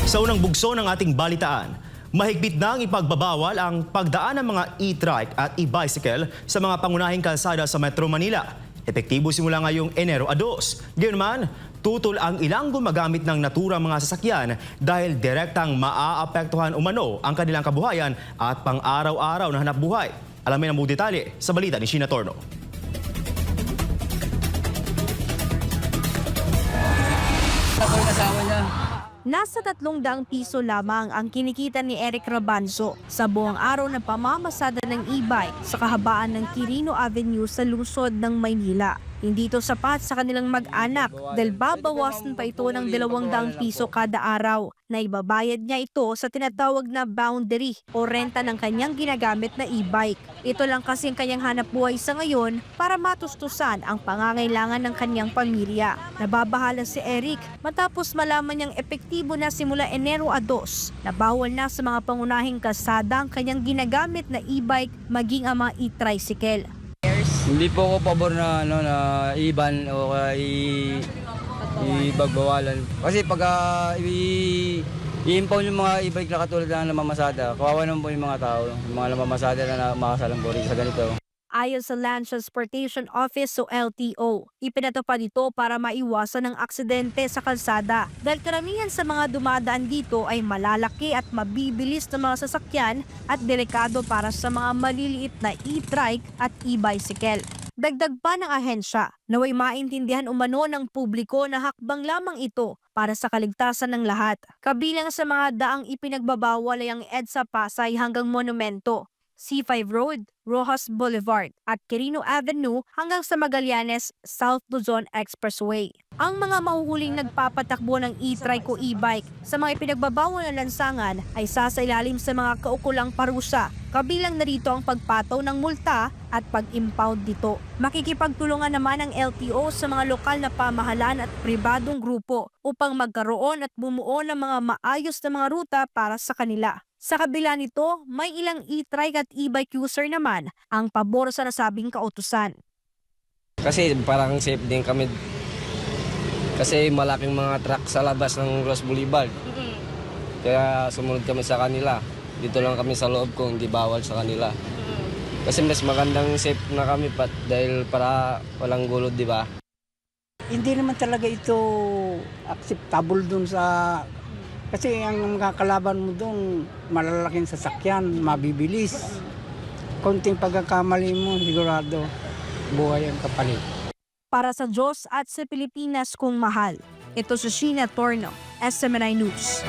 Sa unang bugso ng ating balitaan, mahigpit na ang ipagbabawal ang pagdaan ng mga e-trike at e-bicycle sa mga pangunahing kalsada sa Metro Manila. Epektibo simula ngayong Enero 2. Gayunman, tutol ang ilang gumagamit ng naturang mga sasakyan dahil direktang maaapektuhan umano ang kanilang kabuhayan at pang-araw-araw na hanapbuhay. Alamin ang buong detalye sa balita ni Sheena Torno. Nasa 300 piso lamang ang kinikita ni Eric Rabanzo sa buong araw na pamamasada ng e-bike sa kahabaan ng Quirino Avenue sa lungsod ng Maynila. Hindi ito sapat sa kanilang mag-anak dahil babawasan pa ito ng 200 piso kada araw na ibabayad niya ito sa tinatawag na boundary o renta ng kanyang ginagamit na e-bike. Ito lang kasi ang kanyang hanap buhay sa ngayon para matustusan ang pangangailangan ng kanyang pamilya. Nababahala si Eric matapos malaman niyang epektibo na simula Enero 2 na bawal na sa mga pangunahing kalsada ang kanyang ginagamit na e-bike maging ang mga e-tricycle. Hindi po ako pabor na na i-ban o ibagbawalan. Kasi pag i-impound yung mga e-bike na katulad na namamasada, kawawa naman po yung mga tao, yung mga namamasada na makasalambori sa ganito. Ayon sa Land Transportation Office o LTO, ipinatupad ito para maiwasan ang aksidente sa kalsada dahil karamihan sa mga dumadaan dito ay malalaki at mabibilis na mga sasakyan at delikado para sa mga maliliit na e-trike at e-bicycle. Dagdag pa ng ahensya, naway maintindihan umano ng publiko na hakbang lamang ito para sa kaligtasan ng lahat. Kabilang sa mga daang ipinagbabawal ay ang EDSA Pasay hanggang Monumento, C5 Road, Rojas Boulevard at Quirino Avenue hanggang sa Magallanes South Luzon Expressway. Ang mga mahuhuling nagpapatakbo ng e-trike o e-bike sa mga ipinagbabawal na lansangan ay sasailalim sa mga kaukulang parusa. Kabilang na rito ang pagpataw ng multa at pag-impound dito. Makikipagtulungan naman ang LTO sa mga lokal na pamahalaan at pribadong grupo upang magkaroon at bumuo ng mga maayos na mga ruta para sa kanila. Sa kabila nito, may ilang e-trike at e-bike user naman ang pabor sa nasabing kautusan. Kasi parang safe din kami. Kasi malaking mga truck sa labas ng Ross Boulevard. Kaya sumunod kami sa kanila. Dito lang kami sa loob kung hindi bawal sa kanila. Kasi mas magandang safe na kami dahil para walang gulod, di ba? Hindi naman talaga ito acceptable dun sa... Kasi ang makakalaban mo doon, malalaking sasakyan, mabibilis. Konting pagkakamali mo, sigurado, buhay ang kapalit. Para sa Diyos at sa Pilipinas kung mahal, ito si Sheena Torno, SMNI News.